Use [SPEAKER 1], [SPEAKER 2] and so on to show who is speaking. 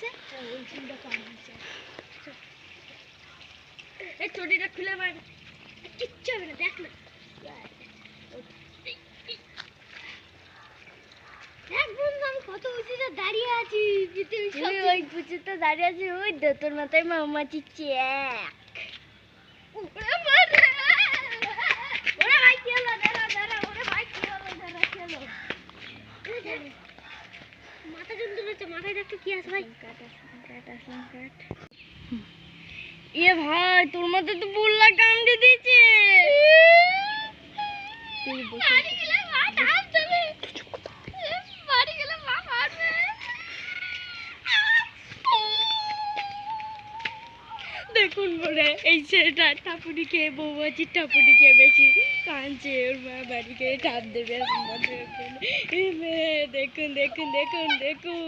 [SPEAKER 1] হয়েছে, ওই চুলটা কম হয়েছে। এই চটিটা খুলে মার, কিচ্ছু হবে না, দেখ না। দেখ বন্ধু, আমি কত উঁচুতে দাঁড়িয়ে আছি, পৃথিবীর সবচেয়ে ওই উঁচুতে দাঁড়িয়ে আছি। ওই তোর মাথায় মৌমাছি চেক। ওরে মারে, ওরে ভাই কি হলো? দাঁড়া দাঁড়া, ওরে ভাই কি হলো? দাঁড়া কি হলো? মাথা যন্ত্রণা হচ্ছে, মাথায় দেখতে কি আছে ভাই? কাট। এ ভাই, তোর মাথায় তো বুল্লা কামড়ে দিয়েছে। বাড়ি গেলে মা মারবে। বাড়ি গেলে মা মারবে। দেখুন বলে এই ছেলেটা টাপুরি খেয়ে, বৌমাছির টাপুরি খেয়ে বেশি কাঁদছে। ওর মা বাড়ি গিয়ে টাপ দেবে। দেখুন দেখুন দেখুন দেখুন দেখুন।